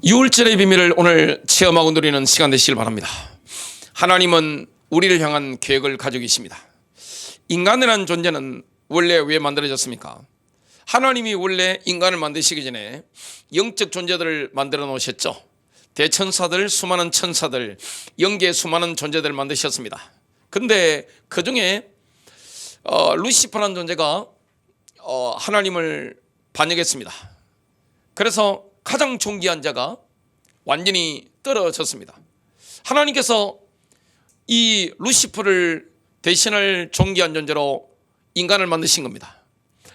유월절의 비밀을 오늘 체험하고 누리는 시간 되시길 바랍니다. 하나님은 우리를 향한 계획을 가지고 계십니다. 인간이라는 존재는 원래 왜 만들어졌습니까? 하나님이 원래 인간을 만드시기 전에 영적 존재들을 만들어 놓으셨죠. 대천사들, 수많은 천사들, 영계의 수많은 존재들을 만드셨습니다. 근데 그 중에 루시퍼라는 존재가 하나님을 반역했습니다. 그래서 가장 존귀한 자가 완전히 떨어졌습니다. 하나님께서 이 루시퍼를 대신할 존귀한 존재로 인간을 만드신 겁니다.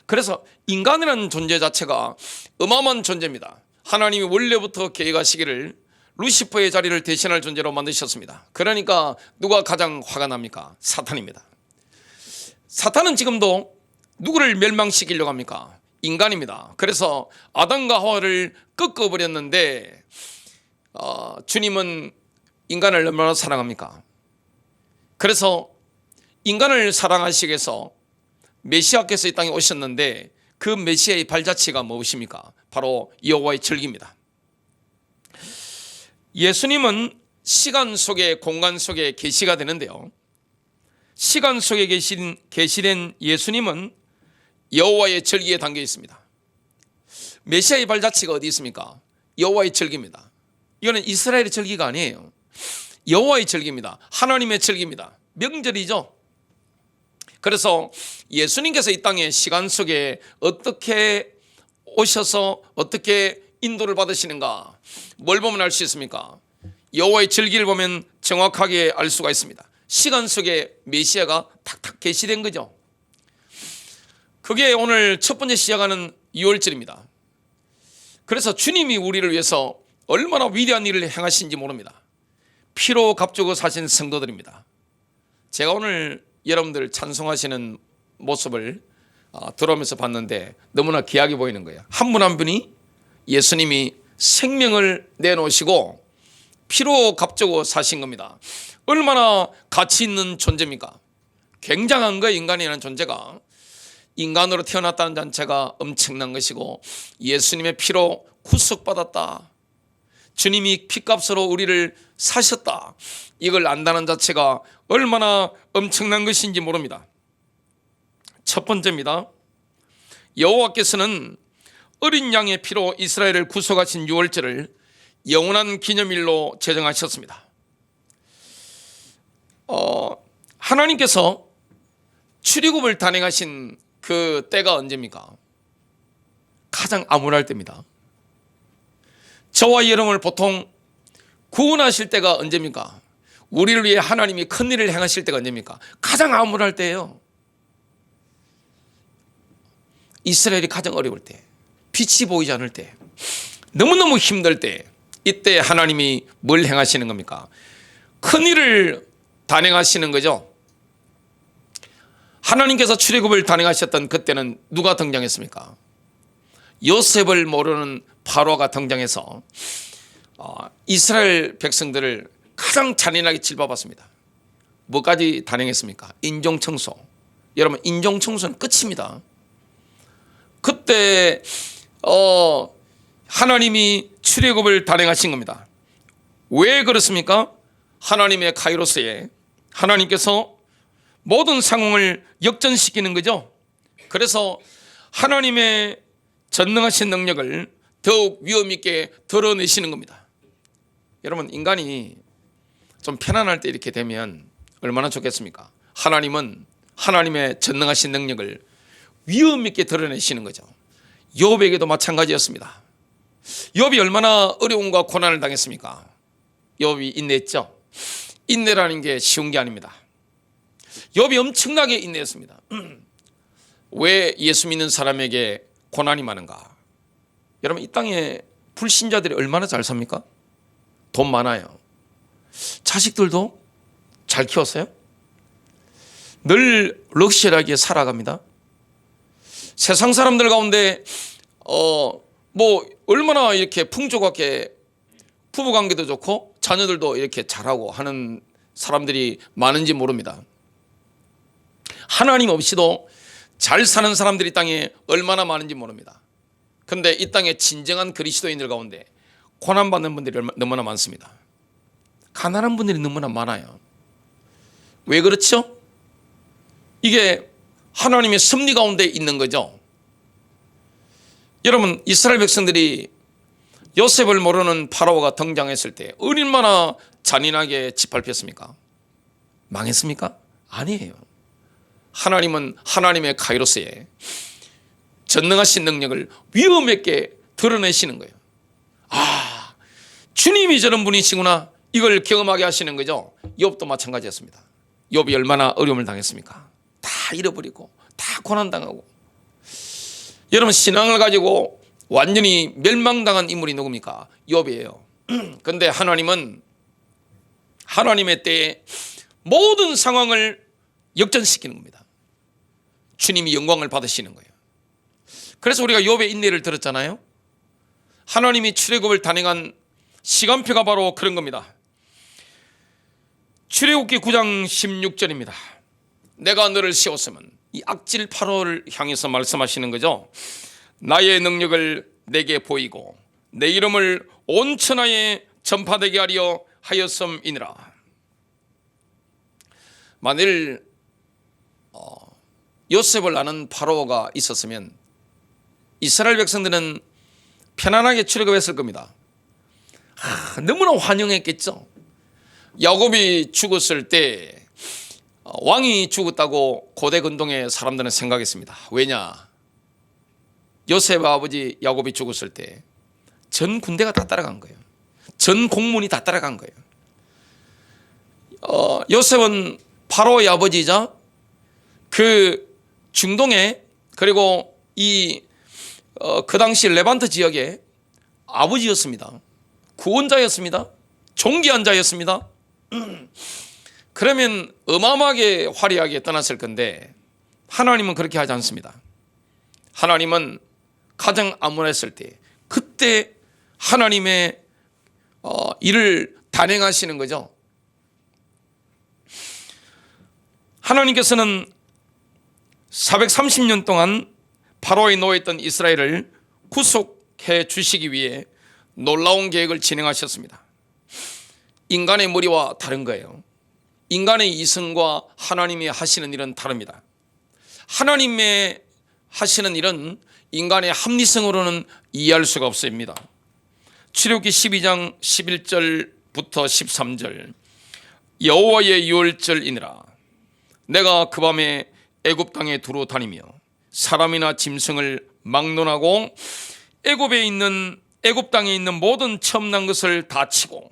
그래서 인간이라는 존재 자체가 어마어마한 존재입니다. 하나님이 원래부터 계획하시기를 루시퍼의 자리를 대신할 존재로 만드셨습니다. 그러니까 누가 가장 화가 납니까? 사탄입니다. 사탄은 지금도 누구를 멸망시키려고 합니까? 인간입니다. 그래서 아담과 하와를 꺾어버렸는데 주님은 인간을 얼마나 사랑합니까? 그래서 인간을 사랑하시기 위해서 메시아께서 이 땅에 오셨는데 그 메시아의 발자취가 무엇입니까? 바로 여호와의 절기입니다. 예수님은 시간 속에 공간 속에 계시가 되는데요, 시간 속에 계시된 예수님은 여호와의 절기에 담겨 있습니다. 메시아의 발자취가 어디 있습니까? 여호와의 절기입니다. 이거는 이스라엘의 절기가 아니에요. 여호와의 절기입니다. 하나님의 절기입니다. 명절이죠. 그래서 예수님께서 이 땅의 시간 속에 어떻게 오셔서 어떻게 인도를 받으시는가, 뭘 보면 알 수 있습니까? 여호와의 절기를 보면 정확하게 알 수가 있습니다. 시간 속에 메시아가 탁탁 계시된 거죠. 그게 오늘 첫 번째 시작하는 유월절입니다. 그래서 주님이 우리를 위해서 얼마나 위대한 일을 행하신지 모릅니다. 피로 값주고 사신 성도들입니다. 제가 오늘 여러분들 찬송하시는 모습을 들어오면서 봤는데 너무나 귀하게 보이는 거예요. 한 분 한 분이 예수님이 생명을 내놓으시고 피로 값주고 사신 겁니다. 얼마나 가치 있는 존재입니까? 굉장한 거예요. 인간이라는 존재가 인간으로 태어났다는 자체가 엄청난 것이고, 예수님의 피로 구속받았다, 주님이 피값으로 우리를 사셨다, 이걸 안다는 자체가 얼마나 엄청난 것인지 모릅니다. 첫 번째입니다. 여호와께서는 어린 양의 피로 이스라엘을 구속하신 유월절을 영원한 기념일로 제정하셨습니다. 하나님께서 출애굽을 단행하신 그 때가 언제입니까? 가장 암울할 때입니다. 저와 여러분을 보통 구원하실 때가 언제입니까? 우리를 위해 하나님이 큰 일을 행하실 때가 언제입니까? 가장 암울할 때예요. 이스라엘이 가장 어려울 때, 빛이 보이지 않을 때, 너무너무 힘들 때, 이때 하나님이 뭘 행하시는 겁니까? 큰 일을 단행하시는 거죠. 하나님께서 출애굽을 단행하셨던 그때는 누가 등장했습니까? 요셉을 모르는 바로가 등장해서 이스라엘 백성들을 가장 잔인하게 질밟았습니다. 뭐까지 단행했습니까? 인종청소. 여러분, 인종청소는 끝입니다. 그때 하나님이 출애굽을 단행하신 겁니다. 왜 그렇습니까? 하나님의 카이로스에 하나님께서 모든 상황을 역전시키는 거죠. 그래서 하나님의 전능하신 능력을 더욱 위험 있게 드러내시는 겁니다. 여러분, 인간이 좀 편안할 때 이렇게 되면 얼마나 좋겠습니까? 하나님은 하나님의 전능하신 능력을 위험 있게 드러내시는 거죠. 욥에게도 마찬가지였습니다. 욥이 얼마나 어려움과 고난을 당했습니까? 욥이 인내했죠. 인내라는 게 쉬운 게 아닙니다. 욥이 엄청나게 인내했습니다. 왜 예수 믿는 사람에게 고난이 많은가? 여러분, 이 땅에 불신자들이 얼마나 잘 삽니까? 돈 많아요. 자식들도 잘 키웠어요. 늘 럭셔리하게 살아갑니다. 세상 사람들 가운데 얼마나 이렇게 풍족하게 부부관계도 좋고 자녀들도 이렇게 잘하고 하는 사람들이 많은지 모릅니다. 하나님 없이도 잘 사는 사람들이 땅에 얼마나 많은지 모릅니다. 그런데 이 땅에 진정한 그리스도인들 가운데 고난받는 분들이 너무나 많습니다. 가난한 분들이 너무나 많아요. 왜 그렇죠? 이게 하나님의 섭리 가운데 있는 거죠. 여러분, 이스라엘 백성들이 요셉을 모르는 파라오가 등장했을 때 얼마나 잔인하게 짓밟혔습니까? 망했습니까? 아니에요. 하나님은 하나님의 카이로스에 전능하신 능력을 위엄있게 드러내시는 거예요. 아, 주님이 저런 분이시구나, 이걸 경험하게 하시는 거죠. 욥도 마찬가지였습니다. 욥이 얼마나 어려움을 당했습니까? 다 잃어버리고 다 고난당하고. 여러분, 신앙을 가지고 완전히 멸망당한 인물이 누굽니까? 욥이에요. 그런데 하나님은 하나님의 때에 모든 상황을 역전시키는 겁니다. 주님이 영광을 받으시는 거예요. 그래서 우리가 욥의 인내를 들었잖아요. 하나님이 출애굽을 단행한 시간표가 바로 그런 겁니다. 출애굽기 9장 16절입니다. 내가 너를 세웠으면, 이 악질 파로를 향해서 말씀하시는 거죠. 나의 능력을 내게 보이고 내 이름을 온 천하에 전파되게 하려 하였음이니라. 만일 요셉을 아는 파로가 있었으면 이스라엘 백성들은 편안하게 출애굽했을 겁니다. 너무나 환영했겠죠. 야곱이 죽었을 때 왕이 죽었다고 고대 근동의 사람들은 생각했습니다. 왜냐? 요셉 아버지 야곱이 죽었을 때 전 군대가 다 따라간 거예요. 전 공문이 다 따라간 거예요. 요셉은 파로의 아버지이자 그 중동에, 그리고 그 당시 레반트 지역의 아버지였습니다. 구원자였습니다. 존귀한 자였습니다. 그러면 어마어마하게 화려하게 떠났을 건데 하나님은 그렇게 하지 않습니다. 하나님은 가장 암울했을 때, 그때 하나님의 일을 단행하시는 거죠. 하나님께서는 430년 동안 파로에 놓여있던 이스라엘을 구속해 주시기 위해 놀라운 계획을 진행하셨습니다. 인간의 머리와 다른 거예요. 인간의 이성과 하나님이 하시는 일은 다릅니다. 하나님의 하시는 일은 인간의 합리성으로는 이해할 수가 없습니다. 출애굽기 12장 11절부터 13절. 여호와의 유월절이니라. 내가 그 밤에 애굽 땅에 두루 다니며 사람이나 짐승을 막론하고 애굽 땅에 있는 모든 처음 난 것을 다 치고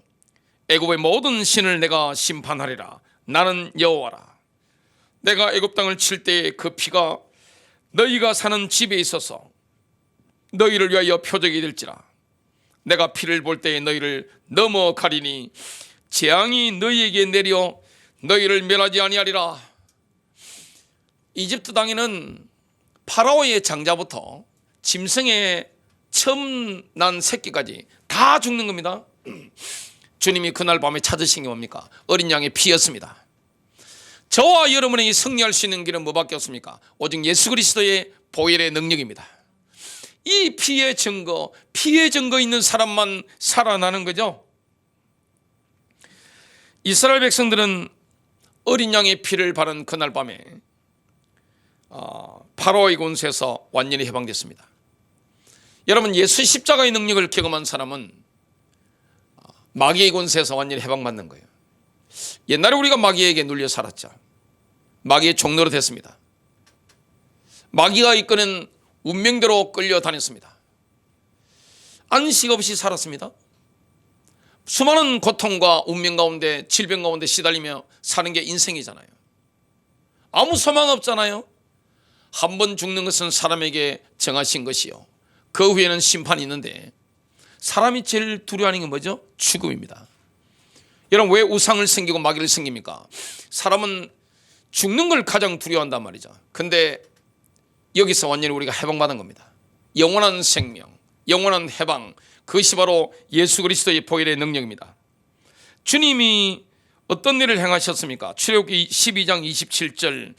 애굽의 모든 신을 내가 심판하리라. 나는 여호와라. 내가 애굽 땅을 칠 때에 그 피가 너희가 사는 집에 있어서 너희를 위하여 표적이 될지라. 내가 피를 볼 때에 너희를 넘어가리니 재앙이 너희에게 내려 너희를 멸하지 아니하리라. 이집트 땅에는 파라오의 장자부터 짐승의 처음 난 새끼까지 다 죽는 겁니다. 주님이 그날 밤에 찾으신 게 뭡니까? 어린 양의 피였습니다. 저와 여러분에게 승리할 수 있는 길은 뭐밖에 없습니까? 오직 예수 그리스도의 보혈의 능력입니다. 이 피의 증거 있는 사람만 살아나는 거죠. 이스라엘 백성들은 어린 양의 피를 바른 그날 밤에 파로의 권세에서 완전히 해방됐습니다. 여러분, 예수 십자가의 능력을 경험한 사람은 마귀의 권세에서 완전히 해방받는 거예요. 옛날에 우리가 마귀에게 눌려 살았죠. 마귀의 종로로 됐습니다. 마귀가 이끄는 운명대로 끌려다녔습니다. 안식 없이 살았습니다. 수많은 고통과 운명 가운데, 질병 가운데 시달리며 사는 게 인생이잖아요. 아무 소망 없잖아요. 한 번 죽는 것은 사람에게 정하신 것이요, 그 후에는 심판이 있는데 사람이 제일 두려워하는 게 뭐죠? 죽음입니다. 여러분, 왜 우상을 섬기고 마귀를 섬깁니까? 사람은 죽는 걸 가장 두려워한단 말이죠. 근데 여기서 완전히 우리가 해방받은 겁니다. 영원한 생명, 영원한 해방, 그것이 바로 예수 그리스도의 보혈의 능력입니다. 주님이 어떤 일을 행하셨습니까? 출애굽기 12장 27절.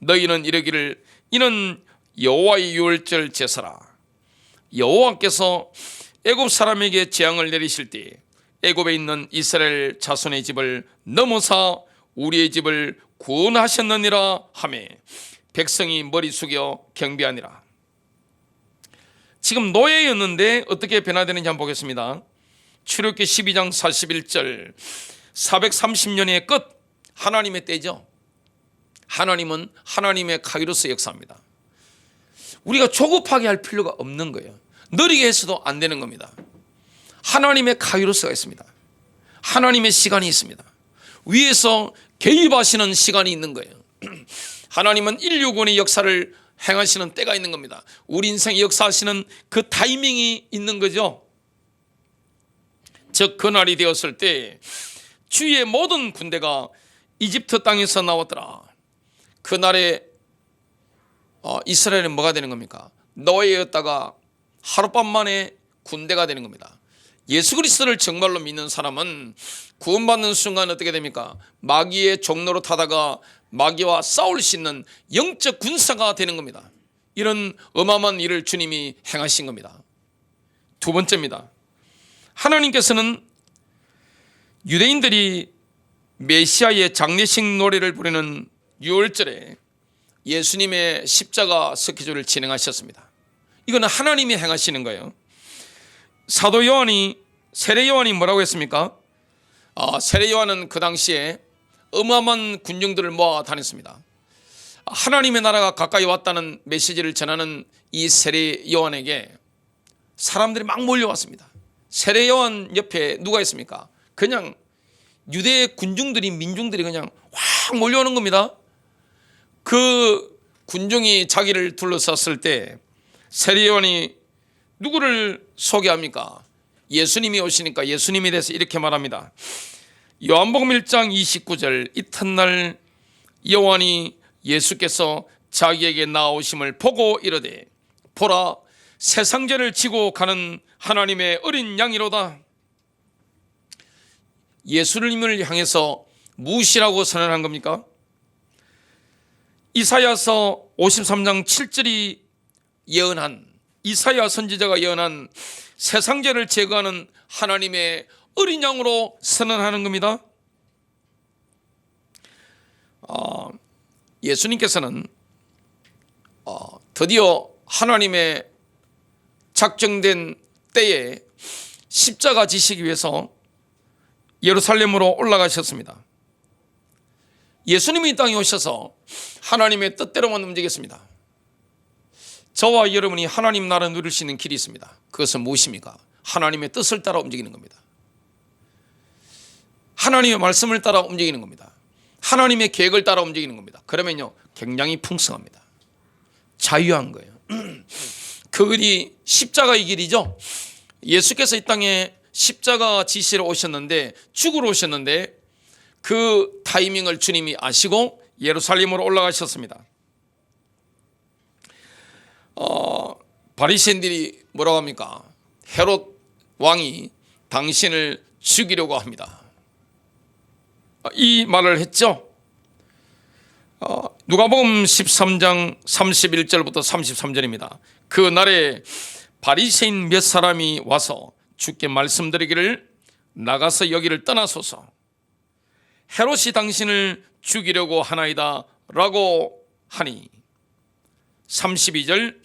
너희는 이르기를 이는 여호와의 유월절 제사라. 여호와께서 애굽 사람에게 재앙을 내리실 때 애굽에 있는 이스라엘 자손의 집을 넘어서 우리의 집을 구원하셨느니라 하며 백성이 머리 숙여 경배하니라. 지금 노예였는데 어떻게 변화되는지 한번 보겠습니다. 출애굽기 12장 41절 430년의 끝, 하나님의 때죠. 하나님은 하나님의 카이로스 역사입니다. 우리가 조급하게 할 필요가 없는 거예요. 느리게 해서도 안 되는 겁니다. 하나님의 카이로스가 있습니다. 하나님의 시간이 있습니다. 위에서 개입하시는 시간이 있는 거예요. 하나님은 인류군의 역사를 행하시는 때가 있는 겁니다. 우리 인생의 역사하시는 그 타이밍이 있는 거죠. 즉 그날이 되었을 때 주의 모든 군대가 이집트 땅에서 나왔더라. 그날에 이스라엘은 뭐가 되는 겁니까? 노예였다가 하룻밤 만에 군대가 되는 겁니다. 예수 그리스도를 정말로 믿는 사람은 구원받는 순간 어떻게 됩니까? 마귀의 종로로 타다가 마귀와 싸울 수 있는 영적 군사가 되는 겁니다. 이런 어마어마한 일을 주님이 행하신 겁니다. 두 번째입니다. 하나님께서는 유대인들이 메시아의 장례식 노래를 부르는 6월절에 예수님의 십자가 스케줄을 진행하셨습니다. 이거는 하나님이 행하시는 거예요. 사도 요한이, 세례 요한이 뭐라고 했습니까? 세례 요한은 그 당시에 어마어마한 군중들을 모아 다녔습니다. 하나님의 나라가 가까이 왔다는 메시지를 전하는 이 세례 요한에게 사람들이 막 몰려왔습니다. 세례 요한 옆에 누가 있습니까? 그냥 유대 군중들이, 민중들이 그냥 확 몰려오는 겁니다. 그 군중이 자기를 둘러쌌을 때 세례 요한이 누구를 소개합니까? 예수님이 오시니까 예수님에 대해서 이렇게 말합니다. 요한복음 1장 29절 이튿날 요한이 예수께서 자기에게 나오심을 보고 이르되 보라 세상죄를 지고 가는 하나님의 어린 양이로다. 예수님을 향해서 무엇이라고 선언한 겁니까? 이사야서 53장 7절이 예언한, 이사야 선지자가 예언한 세상죄를 제거하는 하나님의 어린 양으로 선언하는 겁니다. 예수님께서는 드디어 하나님의 작정된 때에 십자가 지시기 위해서 예루살렘으로 올라가셨습니다. 예수님이 이 땅에 오셔서 하나님의 뜻대로만 움직였습니다. 저와 여러분이 하나님 나라 누릴 수 있는 길이 있습니다. 그것은 무엇입니까? 하나님의 뜻을 따라 움직이는 겁니다. 하나님의 말씀을 따라 움직이는 겁니다. 하나님의 계획을 따라 움직이는 겁니다. 그러면요 굉장히 풍성합니다. 자유한 거예요. 그것이 십자가의 길이죠. 예수께서 이 땅에 십자가 지시로 오셨는데, 죽으러 오셨는데 그 타이밍을 주님이 아시고 예루살렘으로 올라가셨습니다. 바리새인들이 뭐라고 합니까? 헤롯 왕이 당신을 죽이려고 합니다. 이 말을 했죠. 누가복음 13장 31절부터 33절입니다. 그 날에 바리새인 몇 사람이 와서 주께 말씀드리기를 나가서 여기를 떠나소서, 헤롯이 당신을 죽이려고 하나이다 라고 하니 32절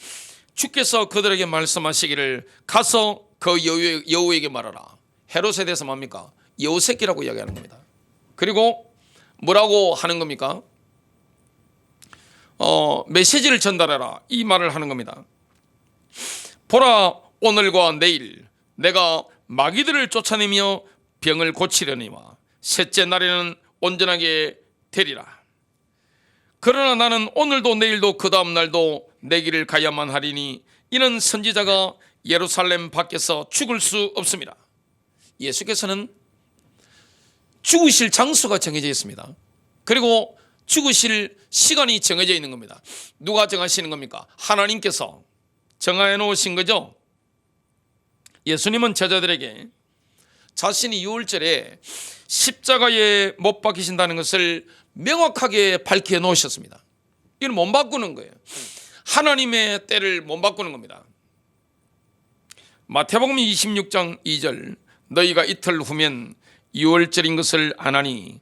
주께서 그들에게 말씀하시기를 가서 그 여우에게 말하라. 헤롯에 대해서 뭡니까? 여우 새끼라고 이야기하는 겁니다. 그리고 뭐라고 하는 겁니까? 메시지를 전달해라 이 말을 하는 겁니다. 보라 오늘과 내일 내가 마귀들을 쫓아내며 병을 고치려니와 셋째 날에는 온전하게 되리라. 그러나 나는 오늘도 내일도 그 다음 날도 내 길을 가야만 하리니 이는 선지자가 예루살렘 밖에서 죽을 수 없습니다. 예수께서는 죽으실 장소가 정해져 있습니다. 그리고 죽으실 시간이 정해져 있는 겁니다. 누가 정하시는 겁니까? 하나님께서 정해 놓으신 거죠. 예수님은 제자들에게 자신이 6월절에 십자가에 못 박히신다는 것을 명확하게 밝혀 놓으셨습니다. 이건 못 바꾸는 거예요. 하나님의 때를 못 바꾸는 겁니다. 마태복음 26장 2절 너희가 이틀 후면 유월절인 것을 아나니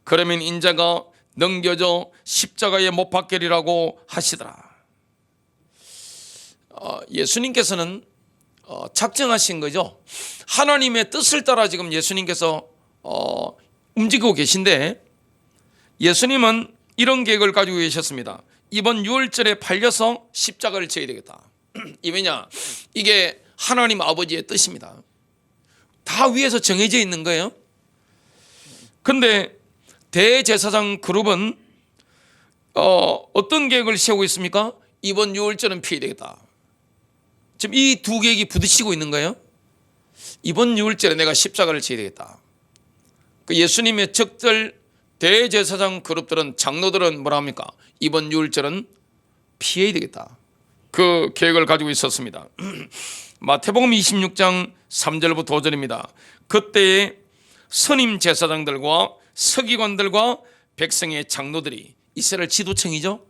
그러면 인자가 넘겨져 십자가에 못 박히리라고 하시더라. 예수님께서는 작정하신 거죠. 하나님의 뜻을 따라 지금 예수님께서 움직이고 계신데 예수님은 이런 계획을 가지고 계셨습니다. 이번 6월절에 팔려서 십자가를 져야 되겠다. 왜냐? 이게 하나님 아버지의 뜻입니다. 다 위에서 정해져 있는 거예요. 그런데 대제사장 그룹은 어떤 계획을 세우고 있습니까? 이번 6월절은 피해야 되겠다. 지금 이 두 계획이 부딪히고 있는 거예요. 이번 6월절에 내가 십자가를 져야 되겠다. 그 예수님의 적들 대제사장 그룹들은 장로들은 뭐라 합니까? 이번 6월절은 피해야 되겠다. 그 계획을 가지고 있었습니다. 마태복음 26장 3절부터 5절입니다. 그때에 선임 제사장들과 서기관들과 백성의 장로들이 이스라엘 지도층이죠.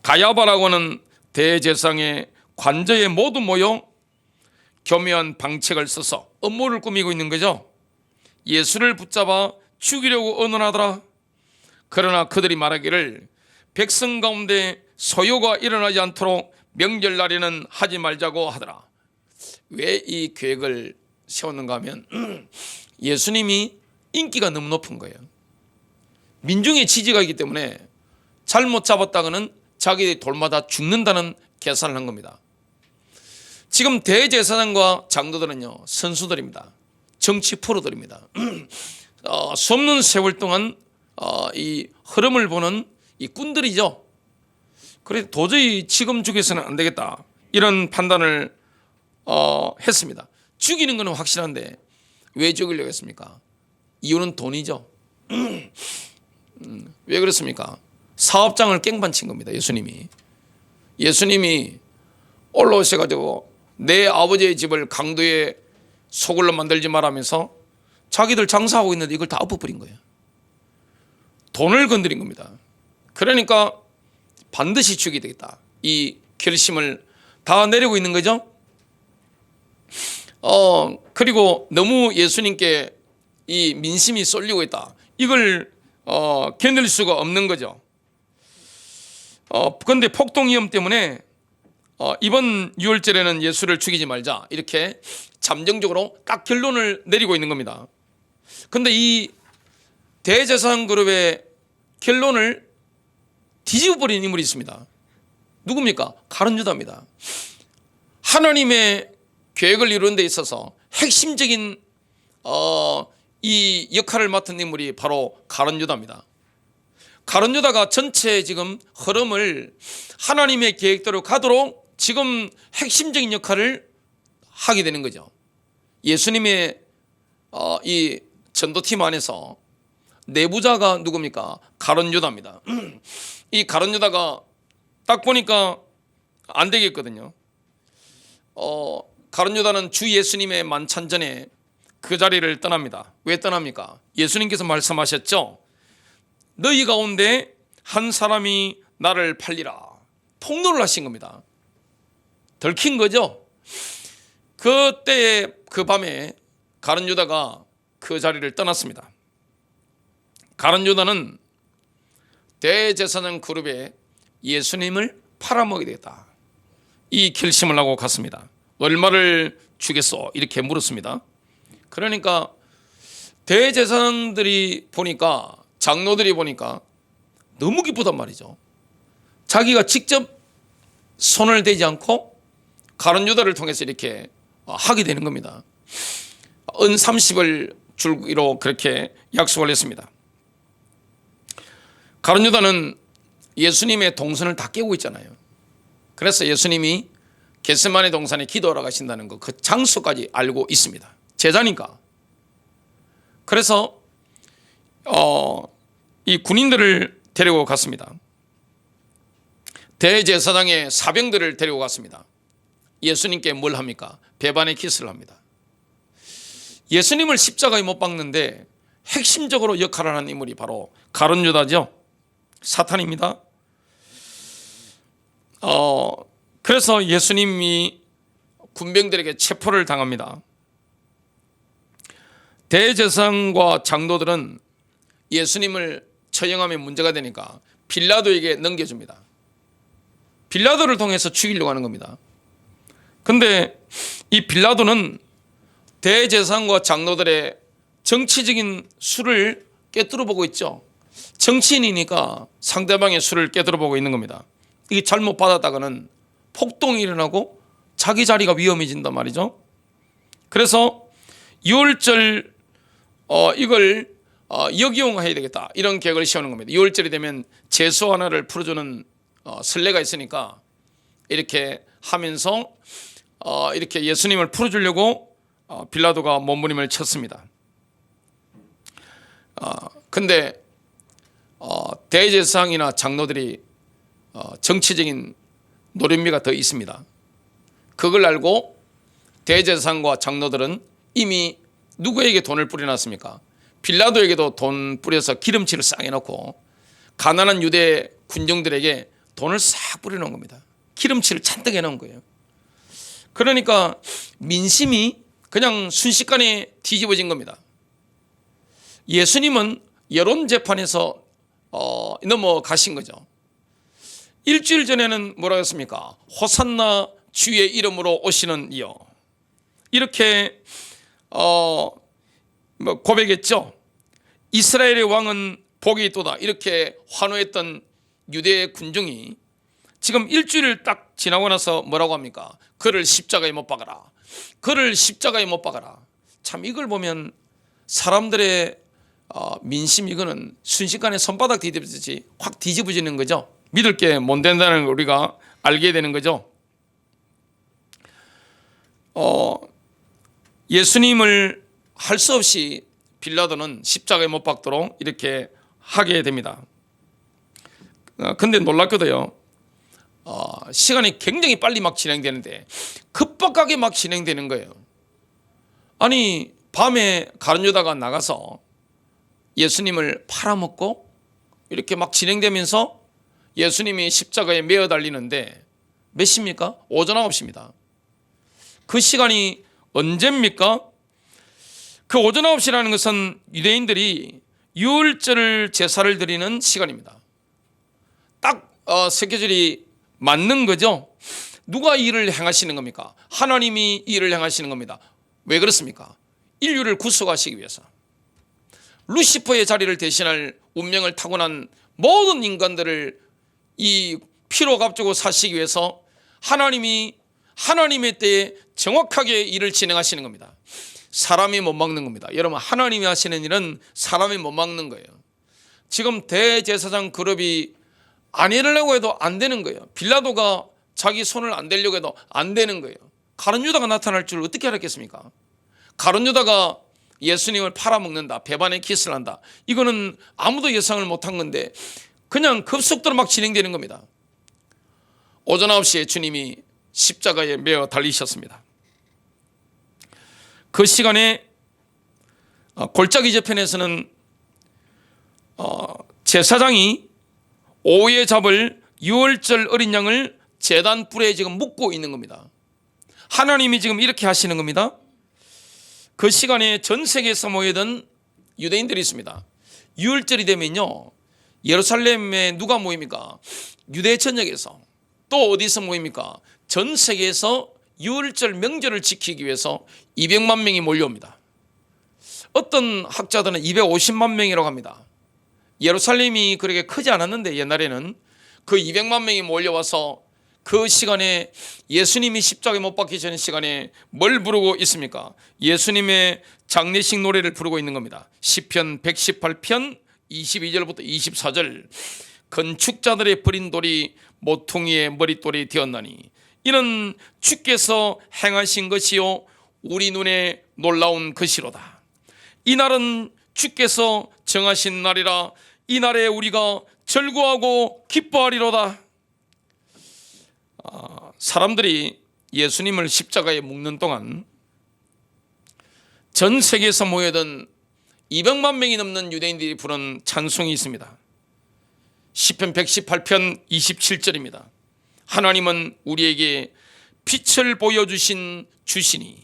가야바라고 하는 대제사장의 관저에 모두 모여 교묘한 방책을 써서 음모를 꾸미고 있는 거죠. 예수를 붙잡아 죽이려고 언언하더라. 그러나 그들이 말하기를 백성 가운데 소요가 일어나지 않도록 명절날에는 하지 말자고 하더라. 왜 이 계획을 세웠는가 하면 예수님이 인기가 너무 높은 거예요. 민중의 지지가 있기 때문에 잘못 잡았다가는 자기들이 돌마다 죽는다는 계산을 한 겁니다. 지금 대제사장과 장로들은요 선수들입니다. 정치 프로들입니다. 수없는 세월 동안 이 흐름을 보는 이 꾼들이죠. 그래서 도저히 지금 죽여서는 안 되겠다 이런 판단을 했습니다. 죽이는 것은 확실한데 왜 죽이려고 했습니까? 이유는 돈이죠. 왜 그렇습니까? 사업장을 깽판친 겁니다. 예수님이 올라오셔가지고 내 아버지의 집을 강도의 소굴로 만들지 말라면서 자기들 장사하고 있는데 이걸 다 엎어버린 거예요. 돈을 건드린 겁니다. 그러니까 반드시 죽여야 되겠다. 이 결심을 다 내리고 있는 거죠. 그리고 너무 예수님께 이 민심이 쏠리고 있다. 이걸 견딜 수가 없는 거죠. 그런데 폭동 위험 때문에 이번 6월절에는 예수를 죽이지 말자 이렇게 잠정적으로 딱 결론을 내리고 있는 겁니다. 그런데 이 대제사장 그룹의 결론을 뒤집어버린 인물이 있습니다. 누굽니까? 가룟 유다입니다. 하나님의 계획을 이루는 데 있어서 핵심적인 이 역할을 맡은 인물이 바로 가룟 유다입니다. 가룟 유다가 전체 지금 흐름을 하나님의 계획대로 가도록 지금 핵심적인 역할을 하게 되는 거죠. 예수님의 이 전도팀 안에서 내부자가 누굽니까? 가룟 유다입니다. 이 가룟 유다가 딱 보니까 안 되겠거든요. 가룟 유다는 주 예수님의 만찬 전에 그 자리를 떠납니다. 왜 떠납니까? 예수님께서 말씀하셨죠. 너희 가운데 한 사람이 나를 팔리라. 폭로를 하신 겁니다. 들킨 거죠. 그때 그 밤에 가룟 유다가 그 자리를 떠났습니다. 가룟 유다는 대제사장 그룹에 예수님을 팔아먹어야 되겠다. 이 결심을 하고 갔습니다. 얼마를 주겠소? 이렇게 물었습니다. 그러니까 대제사장들이 보니까 장로들이 보니까 너무 기쁘단 말이죠. 자기가 직접 손을 대지 않고 가룟 유다를 통해서 이렇게 하게 되는 겁니다. 은 30을 주기로 그렇게 약속을 했습니다. 가룟 유다는 예수님의 동선을 다 깨고 있잖아요. 그래서 예수님이 겟세마네 동산에 기도하러 가신다는 거 그 장소까지 알고 있습니다. 제자니까. 그래서 이 군인들을 데리고 갔습니다. 대제사장의 사병들을 데리고 갔습니다. 예수님께 뭘 합니까? 배반의 키스를 합니다. 예수님을 십자가에 못 박는데 핵심적으로 역할을 하는 인물이 바로 가룟 유다죠. 사탄입니다. 그래서 예수님이 군병들에게 체포를 당합니다. 대제사장과 장로들은 예수님을 처형하면 문제가 되니까 빌라도에게 넘겨줍니다. 빌라도를 통해서 죽이려고 하는 겁니다. 근데 이 빌라도는 대제사장과 장로들의 정치적인 수를 꿰뚫어 보고 있죠. 정치인이니까 상대방의 수를 꿰뚫어 보고 있는 겁니다. 이게 잘못 받았다가는 폭동이 일어나고 자기 자리가 위험해진단 말이죠. 그래서 유월절 이걸 역이용해야 되겠다, 이런 계획을 세우는 겁니다. 6월절이 되면 제수 하나를 풀어주는 선례가 있으니까 이렇게 하면서 이렇게 예수님을 풀어주려고 빌라도가 몸부림을 쳤습니다. 근데 대제사장이나 장로들이 정치적인 노련미가 더 있습니다. 그걸 알고 대제사장과 장로들은 이미 누구에게 돈을 뿌려놨습니까? 빌라도에게도 돈 뿌려서 기름칠을 싹 해놓고 가난한 유대 군정들에게 돈을 싹 뿌려놓은 겁니다. 기름칠을 잔뜩 해놓은 거예요. 그러니까 민심이 그냥 순식간에 뒤집어진 겁니다. 예수님은 여론재판에서 넘어가신 거죠. 일주일 전에는 뭐라고 했습니까? 호산나 주의 이름으로 오시는 이여, 이렇게 고백했죠. 이스라엘의 왕은 복이 있도다, 이렇게 환호했던 유대 군중이 지금 일주일 딱 지나고 나서 뭐라고 합니까? 그를 십자가에 못 박아라, 그를 십자가에 못 박아라. 참 이걸 보면 사람들의 민심, 이거는 순식간에 손바닥 뒤집듯이 확 뒤집어지는 거죠. 믿을 게 못 된다는 걸 우리가 알게 되는 거죠. 예수님을 할 수 없이 빌라도는 십자가에 못 박도록 이렇게 하게 됩니다. 근데 놀랍게도요, 시간이 굉장히 빨리 막 진행되는데 급박하게 막 진행되는 거예요. 아니, 밤에 가룟 유다가 나가서 예수님을 팔아먹고 이렇게 막 진행되면서 예수님이 십자가에 매어 달리는데 몇 시입니까? 오전 9시입니다. 그 시간이 언제입니까? 그 오전 9시라는 것은 유대인들이 유월절 제사를 드리는 시간입니다. 딱 스케줄이 맞는 거죠. 누가 이 일을 행하시는 겁니까? 하나님이 이 일을 행하시는 겁니다. 왜 그렇습니까? 인류를 구속하시기 위해서. 루시퍼의 자리를 대신할 운명을 타고난 모든 인간들을 이 피로 값주고 사시기 위해서 하나님이 하나님의 때에 정확하게 일을 진행하시는 겁니다. 사람이 못 막는 겁니다. 여러분, 하나님이 하시는 일은 사람이 못 막는 거예요. 지금 대제사장 그룹이 안 일하려고 해도 안 되는 거예요. 빌라도가 자기 손을 안 대려고 해도 안 되는 거예요. 가룟 유다가 나타날 줄 어떻게 알았겠습니까? 가룟 유다가 예수님을 팔아먹는다, 배반의 키스를 한다, 이거는 아무도 예상을 못한 건데 그냥 급속도로 막 진행되는 겁니다. 오전 9시에 주님이 십자가에 매어 달리셨습니다. 그 시간에 골짜기 저편에서는 제사장이 오후에 잡을 유월절 어린 양을 제단 뿔에 지금 묶고 있는 겁니다. 하나님이 지금 이렇게 하시는 겁니다. 그 시간에 전 세계에서 모이던 유대인들이 있습니다. 유월절이 되면요, 예루살렘에 누가 모입니까? 유대 전역에서. 또 어디서 모입니까? 전 세계에서 유월절 명절을 지키기 위해서 200만 명이 몰려옵니다. 어떤 학자들은 250만 명이라고 합니다. 예루살렘이 그렇게 크지 않았는데 옛날에는 그 200만 명이 몰려와서 그 시간에 예수님이 십자가에 못 박히기 전 시간에 뭘 부르고 있습니까? 예수님의 장례식 노래를 부르고 있는 겁니다. 시편 118편 22절부터 24절. 건축자들의 버린 돌이 모퉁이의 머릿돌이 되었나니 이는 주께서 행하신 것이요 우리 눈에 놀라운 것이로다. 이 날은 주께서 정하신 날이라 이 날에 우리가 절구하고 기뻐하리로다. 사람들이 예수님을 십자가에 묶는 동안 전 세계에서 모여든 200만 명이 넘는 유대인들이 부른 찬송이 있습니다. 시편 118편 27절입니다. 하나님은 우리에게 빛을 보여주신 주시니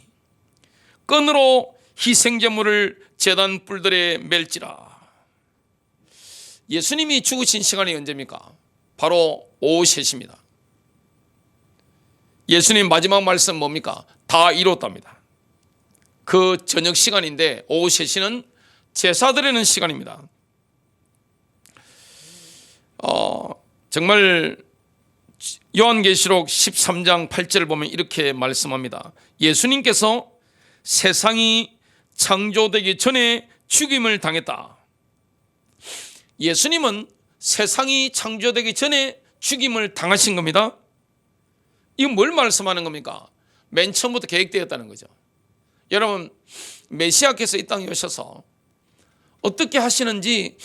끈으로 희생제물을 제단 뿔들에 멜지라. 예수님이 죽으신 시간이 언제입니까? 바로 오후 3시입니다. 예수님 마지막 말씀 뭡니까? 다 이뤘답니다. 그 저녁 시간인데 오후 3시는 제사 드리는 시간입니다. 정말 요한계시록 13장 8절을 보면 이렇게 말씀합니다. 예수님께서 세상이 창조되기 전에 죽임을 당했다. 예수님은 세상이 창조되기 전에 죽임을 당하신 겁니다. 이건 뭘 말씀하는 겁니까? 맨 처음부터 계획되었다는 거죠. 여러분, 메시아께서 이 땅에 오셔서 어떻게 하시는지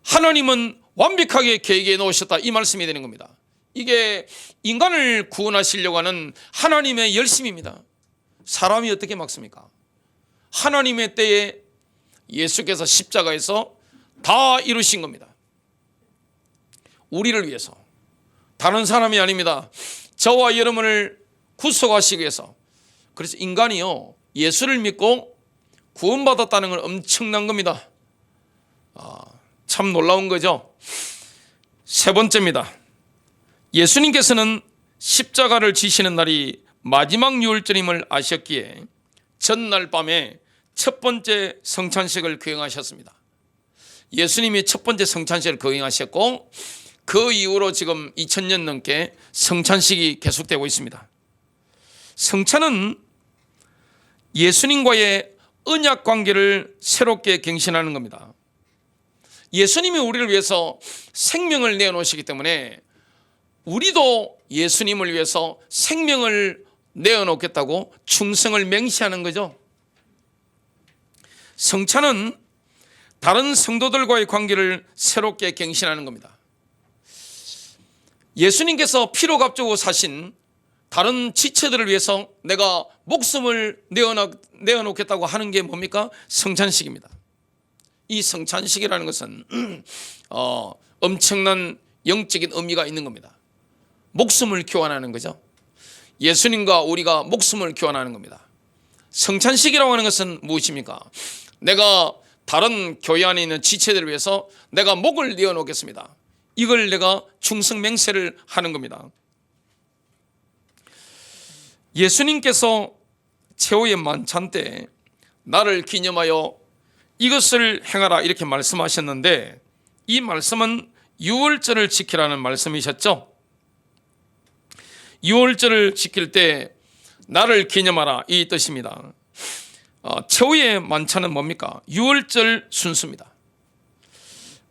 하나님은 완벽하게 계획해 놓으셨다, 이 말씀이 되는 겁니다. 이게 인간을 구원하시려고 하는 하나님의 열심입니다. 사람이 어떻게 막습니까? 하나님의 때에 예수께서 십자가에서 다 이루신 겁니다. 우리를 위해서, 다른 사람이 아닙니다. 저와 여러분을 구속하시기 위해서. 그래서 인간이요, 예수를 믿고 구원받았다는 건 엄청난 겁니다. 참 놀라운 거죠. 세 번째입니다. 예수님께서는 십자가를 지시는 날이 마지막 유월절임을 아셨기에 전날 밤에 첫 번째 성찬식을 거행하셨습니다. 예수님이 첫 번째 성찬식을 거행하셨고 그 이후로 지금 2000년 넘게 성찬식이 계속되고 있습니다. 성찬은 예수님과의 언약 관계를 새롭게 갱신하는 겁니다. 예수님이 우리를 위해서 생명을 내어놓으시기 때문에 우리도 예수님을 위해서 생명을 내어놓겠다고 충성을 맹세하는 거죠. 성찬은 다른 성도들과의 관계를 새롭게 갱신하는 겁니다. 예수님께서 피로 값주고 사신 다른 지체들을 위해서 내가 목숨을 내어놓겠다고 하는 게 뭡니까? 성찬식입니다. 이 성찬식이라는 것은 엄청난 영적인 의미가 있는 겁니다. 목숨을 교환하는 거죠. 예수님과 우리가 목숨을 교환하는 겁니다. 성찬식이라고 하는 것은 무엇입니까? 내가 다른 교회 안에 있는 지체들을 위해서 내가 목을 내어놓겠습니다. 이걸 내가 충성 맹세를 하는 겁니다. 예수님께서 최후의 만찬 때 나를 기념하여 이것을 행하라 이렇게 말씀하셨는데 이 말씀은 유월절을 지키라는 말씀이셨죠. 유월절을 지킬 때 나를 기념하라 이 뜻입니다. 최후의 만찬은 뭡니까? 유월절 순수입니다.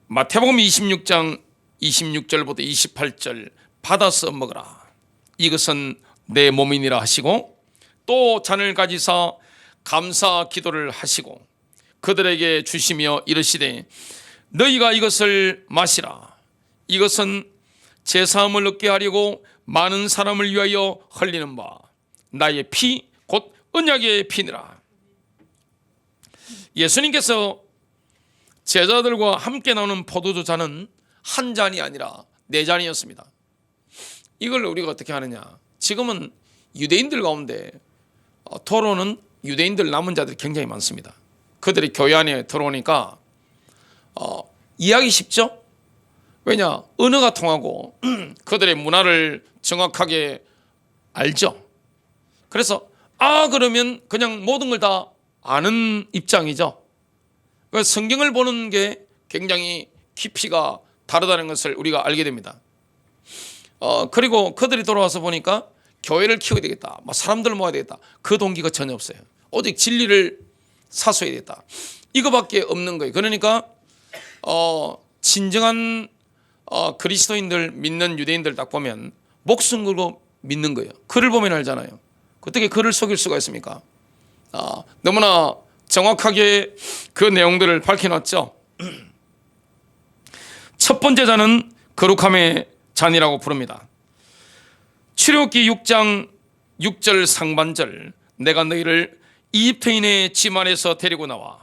마태복음 26장 26절부터 28절 받아서 먹으라 이것은 내 몸이니라 하시고 또 잔을 가지사 감사 기도를 하시고 그들에게 주시며 이르시되 너희가 이것을 마시라 이것은 제사함을 얻게 하려고 많은 사람을 위하여 흘리는 바 나의 피 곧 언약의 피니라. 예수님께서 제자들과 함께 나오는 포도주 잔은 한 잔이 아니라 4잔이었습니다. 이걸 우리가 어떻게 하느냐? 지금은 유대인들 가운데 토론은 유대인들 남은 자들이 굉장히 많습니다. 그들이 교회 안에 들어오니까 이해하기 쉽죠? 왜냐? 언어가 통하고 그들의 문화를 정확하게 알죠. 그래서 그러면 그냥 모든 걸 다 아는 입장이죠. 그래서 성경을 보는 게 굉장히 깊이가 다르다는 것을 우리가 알게 됩니다. 그리고 그들이 돌아와서 보니까 교회를 키워야 되겠다, 사람들을 모아야 되겠다, 그 동기가 전혀 없어요. 오직 진리를 사수해야 되겠다, 이거밖에 없는 거예요. 그러니까 진정한 그리스도인들 믿는 유대인들 딱 보면 목숨 걸고 믿는 거예요. 글을 보면 알잖아요. 어떻게 글을 속일 수가 있습니까? 너무나 정확하게 그 내용들을 밝혀놨죠. 첫 번째 잔은 거룩함의 잔이라고 부릅니다. 출애굽기 6장 6절 상반절 내가 너희를 이집트인의 집 안에서 데리고 나와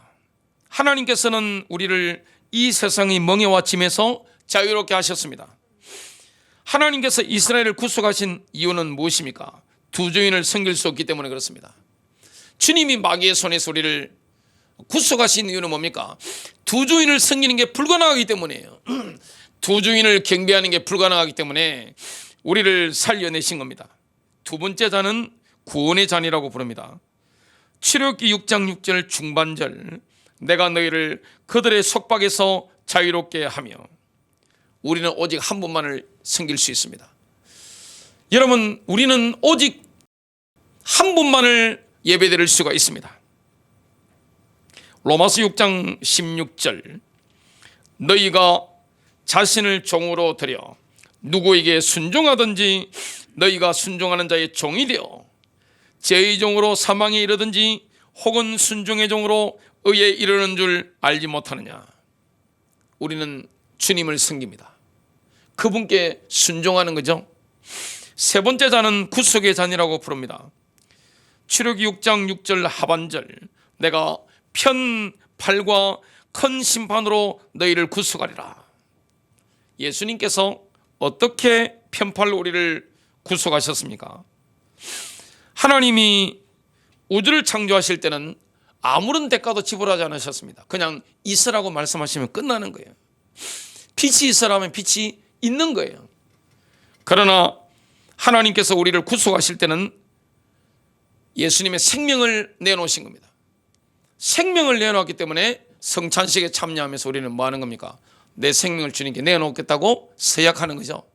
하나님께서는 우리를 이 세상의 멍에와 짐에서 자유롭게 하셨습니다. 하나님께서 이스라엘을 구속하신 이유는 무엇입니까? 두 주인을 섬길 수 없기 때문에 그렇습니다. 주님이 마귀의 손에서 우리를 구속하신 이유는 뭡니까? 두 주인을 섬기는 게 불가능하기 때문이에요. 두 주인을 경배하는 게 불가능하기 때문에 우리를 살려내신 겁니다. 두 번째 잔은 구원의 잔이라고 부릅니다. 출애굽기 6장 6절 중반절, 내가 너희를 그들의 속박에서 자유롭게 하며, 우리는 오직 한 분만을 섬길 수 있습니다. 여러분, 우리는 오직 한 분만을 예배드릴 수가 있습니다. 로마서 6장 16절, 너희가 자신을 종으로 드려 누구에게 순종하든지 너희가 순종하는 자의 종이 되어 죄의 종으로 사망에 이르든지 혹은 순종의 종으로 의에 이르는 줄 알지 못하느냐. 우리는 주님을 섬깁니다. 그분께 순종하는 거죠. 세 번째 잔은 구속의 잔이라고 부릅니다. 출애굽기 6장 6절 하반절, 내가 편 팔과 큰 심판으로 너희를 구속하리라. 예수님께서 어떻게 편팔로 우리를 구속하셨습니까? 하나님이 우주를 창조하실 때는 아무런 대가도 지불하지 않으셨습니다. 그냥 있으라고 말씀하시면 끝나는 거예요. 빛이 있으라면 빛이 있는 거예요. 그러나 하나님께서 우리를 구속하실 때는 예수님의 생명을 내놓으신 겁니다. 생명을 내놓았기 때문에 성찬식에 참여하면서 우리는 뭐 하는 겁니까? 내 생명을 주님께 내놓겠다고 서약하는 거죠.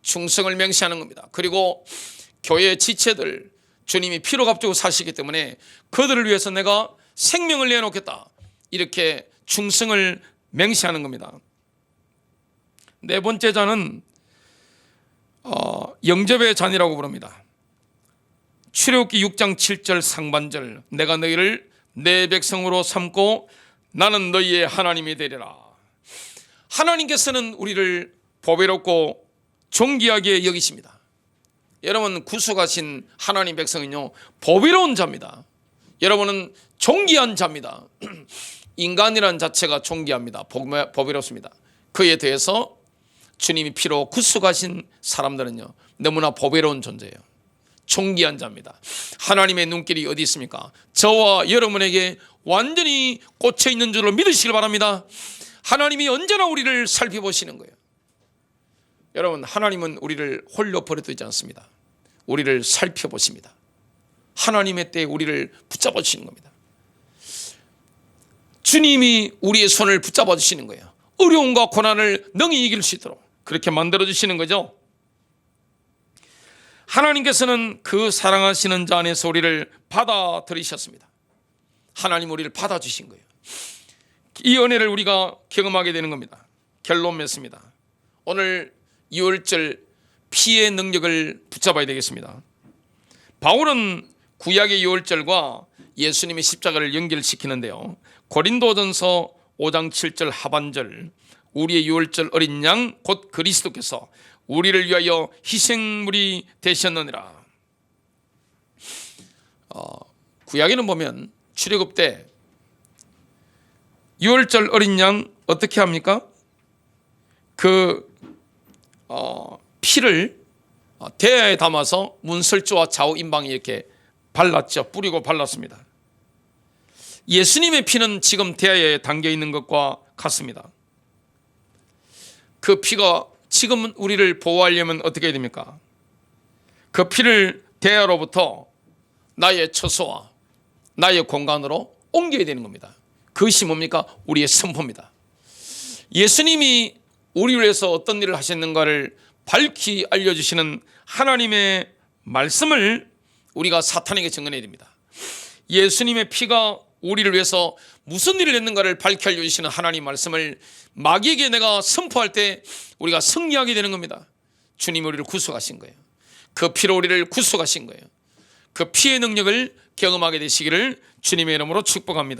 충성을 맹세하는 겁니다. 그리고 교회의 지체들, 주님이 피로 값주고 사시기 때문에 그들을 위해서 내가 생명을 내놓겠다, 이렇게 충성을 맹세하는 겁니다. 네 번째 잔은 영접의 잔이라고 부릅니다. 출애굽기 6장 7절 상반절, 내가 너희를 내 백성으로 삼고 나는 너희의 하나님이 되리라. 하나님께서는 우리를 보배롭고 존귀하게 여기십니다. 여러분, 구속하신 하나님 백성은요, 보배로운 자입니다. 여러분은 존귀한 자입니다. 인간이라는 자체가 존귀합니다. 보배롭습니다. 그에 대해서 주님이 피로 구속하신 사람들은요, 너무나 보배로운 존재예요. 존귀한 자입니다. 하나님의 눈길이 어디 있습니까? 저와 여러분에게 완전히 꽂혀 있는 줄로 믿으시길 바랍니다. 하나님이 언제나 우리를 살펴보시는 거예요. 여러분, 하나님은 우리를 홀로 버려두지 않습니다. 우리를 살펴보십니다. 하나님의 때에 우리를 붙잡아 주시는 겁니다. 주님이 우리의 손을 붙잡아 주시는 거예요. 어려움과 고난을 능히 이길 수 있도록 그렇게 만들어 주시는 거죠. 하나님께서는 그 사랑하시는 자 안에서 우리를 받아들이셨습니다. 하나님 우리를 받아주신 거예요. 이 은혜를 우리가 경험하게 되는 겁니다. 결론 맺습니다. 오늘 6월절 피의 능력을 붙잡아야 되겠습니다. 바울은 구약의 6월절과 예수님의 십자가를 연결시키는데요, 고린도전서 5장 7절 하반절, 우리의 6월절 어린 양 곧 그리스도께서 우리를 위하여 희생물이 되셨느니라. 구약에는 보면 출애굽 때 6월절 어린 양 어떻게 합니까? 그 피를 대야에 담아서 문설주와 좌우 임방에 이렇게 발랐죠. 뿌리고 발랐습니다. 예수님의 피는 지금 대야에 담겨 있는 것과 같습니다. 그 피가 지금 우리를 보호하려면 어떻게 해야 됩니까? 그 피를 대야로부터 나의 처소와 나의 공간으로 옮겨야 되는 겁니다. 그것이 뭡니까? 우리의 선포입니다. 예수님이 우리를 위해서 어떤 일을 하셨는가를 밝히 알려주시는 하나님의 말씀을 우리가 사탄에게 증언해야 됩니다. 예수님의 피가 우리를 위해서 무슨 일을 했는가를 밝히 알려주시는 하나님 말씀을 마귀에게 내가 선포할 때 우리가 승리하게 되는 겁니다. 주님이 우리를 구속하신 거예요. 그 피로 우리를 구속하신 거예요. 그 피의 능력을 경험하게 되시기를 주님의 이름으로 축복합니다.